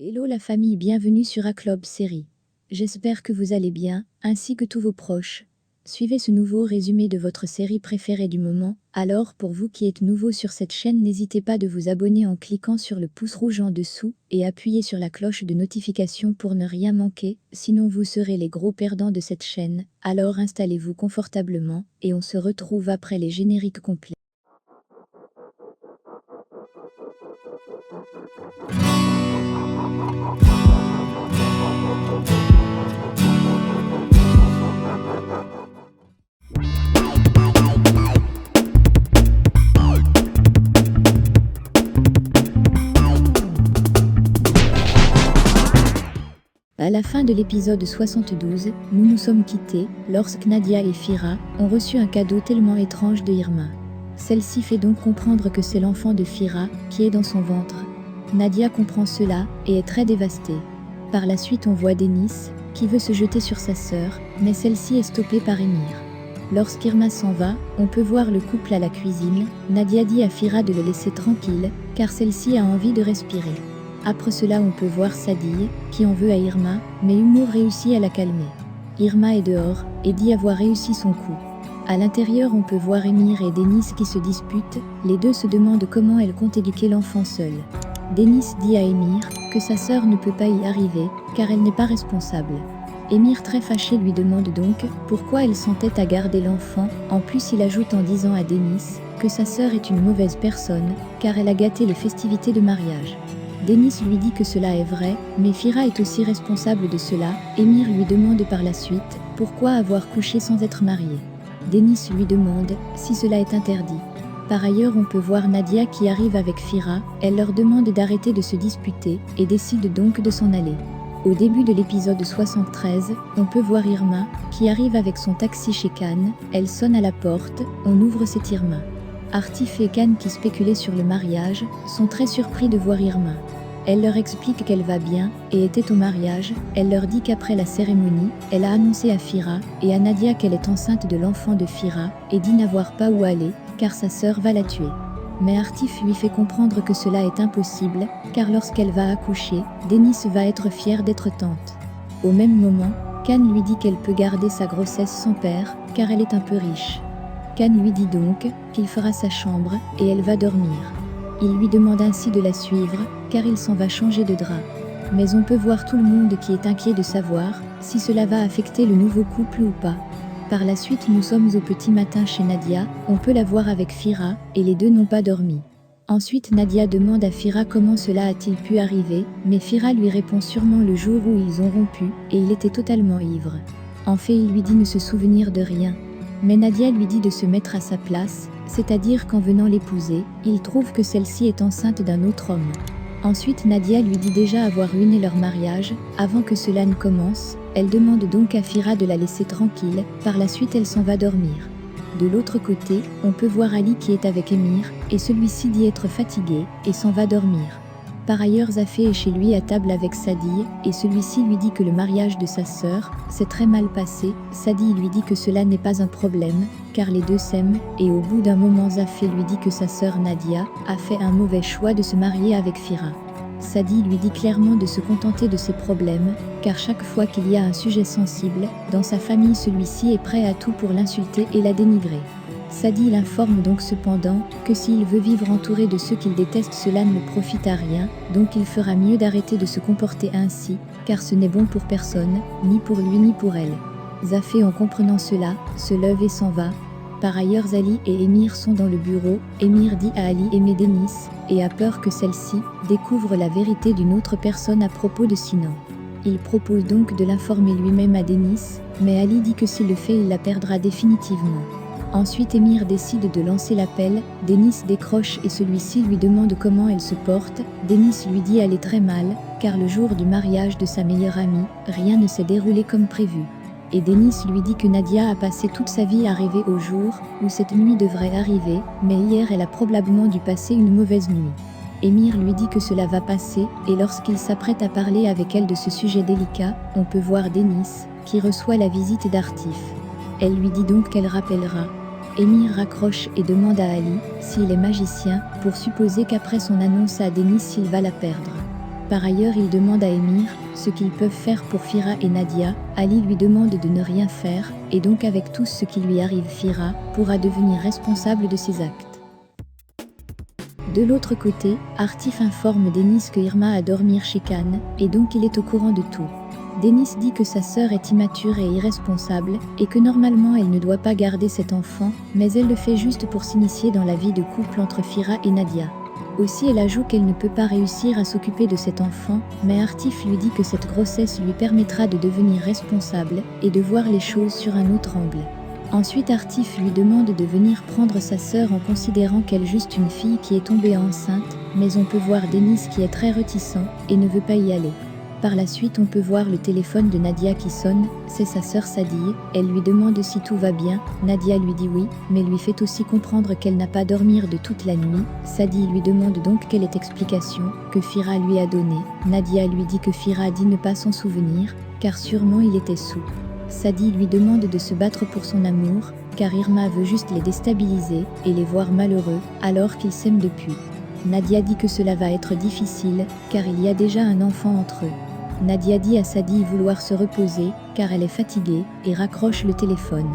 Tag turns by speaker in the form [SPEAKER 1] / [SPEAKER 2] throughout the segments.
[SPEAKER 1] Hello la famille, bienvenue sur A-Club Série. J'espère que vous allez bien, ainsi que tous vos proches. Suivez ce nouveau résumé de votre série préférée du moment. Alors pour vous qui êtes nouveau sur cette chaîne, n'hésitez pas de vous abonner en cliquant sur le pouce rouge en dessous et appuyez sur la cloche de notification pour ne rien manquer, sinon vous serez les gros perdants de cette chaîne. Alors installez-vous confortablement et on se retrouve après les génériques complets. À la fin de l'épisode 72, nous nous sommes quittés lorsque Nadia et Fira ont reçu un cadeau tellement étrange de Irma. Celle-ci fait donc comprendre que c'est l'enfant de Fira qui est dans son ventre. Nadia comprend cela et est très dévastée. Par la suite, on voit Denis qui veut se jeter sur sa sœur, mais celle-ci est stoppée par Emir. Lorsqu'Irma s'en va, on peut voir le couple à la cuisine. Nadia dit à Fira de le laisser tranquille, car celle-ci a envie de respirer. Après cela, on peut voir Sadie, qui en veut à Irma, mais Humour réussit à la calmer. Irma est dehors, et dit avoir réussi son coup. À l'intérieur, on peut voir Emir et Denis qui se disputent. Les deux se demandent comment elle compte éduquer l'enfant seule. Denis dit à Emir que sa sœur ne peut pas y arriver, car elle n'est pas responsable. Emir, très fâché, lui demande donc pourquoi elle s'entête à garder l'enfant. En plus, il ajoute en disant à Denis que sa sœur est une mauvaise personne, car elle a gâté les festivités de mariage. Denis lui dit que cela est vrai, mais Fira est aussi responsable de cela. Emir lui demande par la suite pourquoi avoir couché sans être marié. Denis lui demande si cela est interdit. Par ailleurs, on peut voir Nadia qui arrive avec Fira. Elle leur demande d'arrêter de se disputer et décide donc de s'en aller. Au début de l'épisode 73, on peut voir Irma qui arrive avec son taxi chez Khan. Elle sonne à la porte, on ouvre, c'est Irma. Artif et Khan, qui spéculaient sur le mariage, sont très surpris de voir Irma. Elle leur explique qu'elle va bien et était au mariage. Elle leur dit qu'après la cérémonie, elle a annoncé à Fira et à Nadia qu'elle est enceinte de l'enfant de Fira et dit n'avoir pas où aller car sa sœur va la tuer. Mais Artif lui fait comprendre que cela est impossible car lorsqu'elle va accoucher, Denis va être fière d'être tante. Au même moment, Khan lui dit qu'elle peut garder sa grossesse sans père car elle est un peu riche. Khan lui dit donc qu'il fera sa chambre et elle va dormir. Il lui demande ainsi de la suivre, car il s'en va changer de drap. Mais on peut voir tout le monde qui est inquiet de savoir si cela va affecter le nouveau couple ou pas. Par la suite, nous sommes au petit matin chez Nadia, on peut la voir avec Fira, et les deux n'ont pas dormi. Ensuite, Nadia demande à Fira comment cela a-t-il pu arriver, mais Fira lui répond sûrement le jour où ils ont rompu, et il était totalement ivre. En fait, il lui dit ne se souvenir de rien. Mais Nadia lui dit de se mettre à sa place, c'est-à-dire qu'en venant l'épouser, il trouve que celle-ci est enceinte d'un autre homme. Ensuite, Nadia lui dit déjà avoir ruiné leur mariage. Avant que cela ne commence, elle demande donc à Fira de la laisser tranquille. Par la suite, elle s'en va dormir. De l'autre côté, on peut voir Ali qui est avec Emir, et celui-ci dit être fatigué, et s'en va dormir. Par ailleurs, Zafé est chez lui à table avec Sadie, et celui-ci lui dit que le mariage de sa sœur s'est très mal passé. Sadie lui dit que cela n'est pas un problème, car les deux s'aiment, et au bout d'un moment Zafé lui dit que sa sœur Nadia a fait un mauvais choix de se marier avec Fira. Sadie lui dit clairement de se contenter de ses problèmes, car chaque fois qu'il y a un sujet sensible, dans sa famille celui-ci est prêt à tout pour l'insulter et la dénigrer. Sadie l'informe donc cependant que s'il veut vivre entouré de ceux qu'il déteste, cela ne profite à rien, donc il fera mieux d'arrêter de se comporter ainsi, car ce n'est bon pour personne, ni pour lui ni pour elle. Zafé, en comprenant cela, se lève et s'en va. Par ailleurs, Ali et Emir sont dans le bureau. Emir dit à Ali aimer Denis, et a peur que celle-ci découvre la vérité d'une autre personne à propos de Sinan. Il propose donc de l'informer lui-même à Denis, mais Ali dit que s'il le fait, il la perdra définitivement. Ensuite, Emir décide de lancer l'appel. Denis décroche et celui-ci lui demande comment elle se porte. Denis lui dit aller très mal, car le jour du mariage de sa meilleure amie, rien ne s'est déroulé comme prévu. Et Denis lui dit que Nadia a passé toute sa vie à rêver au jour où cette nuit devrait arriver, mais hier elle a probablement dû passer une mauvaise nuit. Emir lui dit que cela va passer, et lorsqu'il s'apprête à parler avec elle de ce sujet délicat, on peut voir Denis, qui reçoit la visite d'Artif. Elle lui dit donc qu'elle rappellera. Emir raccroche et demande à Ali s'il est magicien, pour supposer qu'après son annonce à Denis il va la perdre. Par ailleurs, il demande à Émir ce qu'ils peuvent faire pour Fira et Nadia. Ali lui demande de ne rien faire, et donc avec tout ce qui lui arrive, Fira pourra devenir responsable de ses actes. De l'autre côté, Artif informe Denis que Irma a dormi chez Khan, et donc il est au courant de tout. Denis dit que sa sœur est immature et irresponsable, et que normalement elle ne doit pas garder cet enfant, mais elle le fait juste pour s'initier dans la vie de couple entre Fira et Nadia. Aussi elle ajoute qu'elle ne peut pas réussir à s'occuper de cet enfant, mais Artif lui dit que cette grossesse lui permettra de devenir responsable, et de voir les choses sur un autre angle. Ensuite Artif lui demande de venir prendre sa sœur en considérant qu'elle est juste une fille qui est tombée enceinte, mais on peut voir Denis qui est très réticent et ne veut pas y aller. Par la suite on peut voir le téléphone de Nadia qui sonne, c'est sa sœur Sadie, elle lui demande si tout va bien, Nadia lui dit oui, mais lui fait aussi comprendre qu'elle n'a pas dormi de toute la nuit. Sadie lui demande donc quelle est l'explication que Fira lui a donnée. Nadia lui dit que Fira dit ne pas s'en souvenir, car sûrement il était saoul. Sadie lui demande de se battre pour son amour, car Irma veut juste les déstabiliser et les voir malheureux, alors qu'ils s'aiment depuis. Nadia dit que cela va être difficile, car il y a déjà un enfant entre eux. Nadia dit à Sadie vouloir se reposer, car elle est fatiguée, et raccroche le téléphone.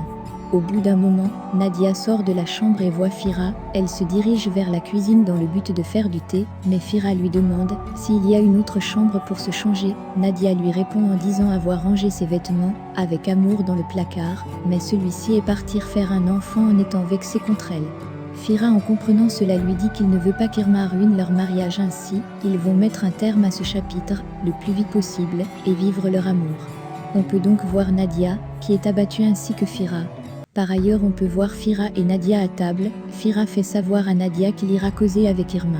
[SPEAKER 1] Au bout d'un moment, Nadia sort de la chambre et voit Fira. Elle se dirige vers la cuisine dans le but de faire du thé, mais Fira lui demande s'il y a une autre chambre pour se changer. Nadia lui répond en disant avoir rangé ses vêtements avec amour dans le placard, mais celui-ci est parti faire un enfant en étant vexé contre elle. Fira, en comprenant cela, lui dit qu'il ne veut pas qu'Irma ruine leur mariage ainsi. Ils vont mettre un terme à ce chapitre le plus vite possible et vivre leur amour. On peut donc voir Nadia qui est abattue ainsi que Fira. Par ailleurs, on peut voir Fira et Nadia à table. Fira fait savoir à Nadia qu'il ira causer avec Irma.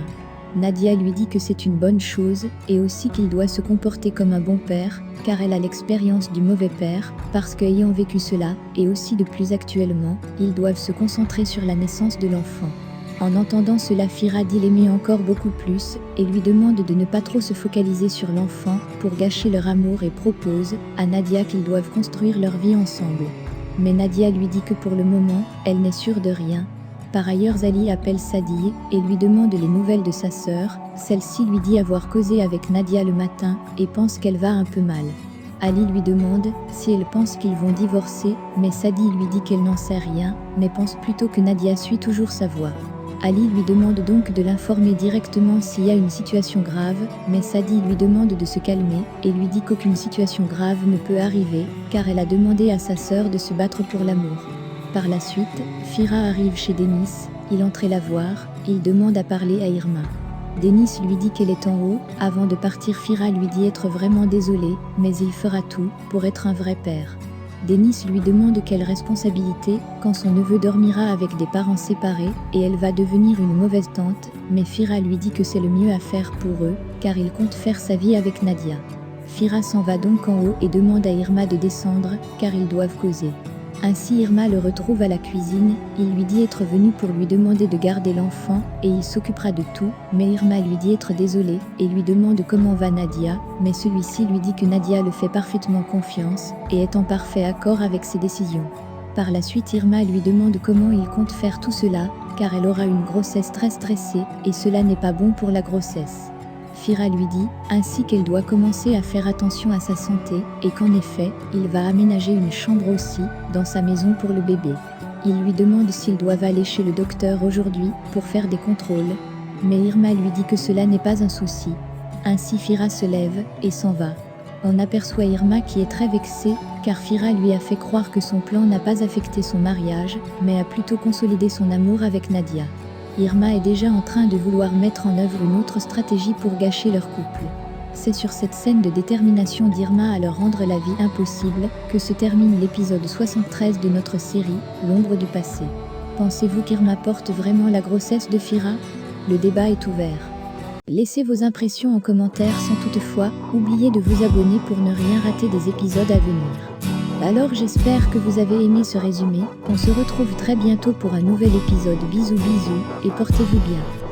[SPEAKER 1] Nadia lui dit que c'est une bonne chose et aussi qu'il doit se comporter comme un bon père, car elle a l'expérience du mauvais père, parce qu'ayant vécu cela, et aussi de plus actuellement, ils doivent se concentrer sur la naissance de l'enfant. En entendant cela, Fira dit l'aimer encore beaucoup plus et lui demande de ne pas trop se focaliser sur l'enfant pour gâcher leur amour et propose à Nadia qu'ils doivent construire leur vie ensemble. Mais Nadia lui dit que pour le moment, elle n'est sûre de rien. Par ailleurs, Zali appelle Sadie et lui demande les nouvelles de sa sœur. Celle-ci lui dit avoir causé avec Nadia le matin et pense qu'elle va un peu mal. Ali lui demande si elle pense qu'ils vont divorcer, mais Sadie lui dit qu'elle n'en sait rien, mais pense plutôt que Nadia suit toujours sa voix. Ali lui demande donc de l'informer directement s'il y a une situation grave, mais Sadie lui demande de se calmer et lui dit qu'aucune situation grave ne peut arriver, car elle a demandé à sa sœur de se battre pour l'amour. Par la suite, Fira arrive chez Denis, il entre la voir, il demande à parler à Irma. Denis lui dit qu'elle est en haut. Avant de partir, Fira lui dit être vraiment désolé, mais il fera tout pour être un vrai père. Denis lui demande quelle responsabilité quand son neveu dormira avec des parents séparés et elle va devenir une mauvaise tante, mais Fira lui dit que c'est le mieux à faire pour eux, car il compte faire sa vie avec Nadia. Fira s'en va donc en haut et demande à Irma de descendre, car ils doivent causer. Ainsi Irma le retrouve à la cuisine, il lui dit être venu pour lui demander de garder l'enfant et il s'occupera de tout, mais Irma lui dit être désolée et lui demande comment va Nadia, mais celui-ci lui dit que Nadia le fait parfaitement confiance et est en parfait accord avec ses décisions. Par la suite Irma lui demande comment il compte faire tout cela, car elle aura une grossesse très stressée et cela n'est pas bon pour la grossesse. Fira lui dit ainsi qu'elle doit commencer à faire attention à sa santé et qu'en effet, il va aménager une chambre aussi dans sa maison pour le bébé. Il lui demande s'ils doivent aller chez le docteur aujourd'hui pour faire des contrôles, mais Irma lui dit que cela n'est pas un souci. Ainsi Fira se lève et s'en va. On aperçoit Irma qui est très vexée car Fira lui a fait croire que son plan n'a pas affecté son mariage, mais a plutôt consolidé son amour avec Nadia. Irma est déjà en train de vouloir mettre en œuvre une autre stratégie pour gâcher leur couple. C'est sur cette scène de détermination d'Irma à leur rendre la vie impossible que se termine l'épisode 73 de notre série, L'ombre du passé. Pensez-vous qu'Irma porte vraiment la grossesse de Fira ? Le débat est ouvert. Laissez vos impressions en commentaire sans toutefois oublier de vous abonner pour ne rien rater des épisodes à venir. Alors j'espère que vous avez aimé ce résumé, on se retrouve très bientôt pour un nouvel épisode. Bisous bisous et portez-vous bien.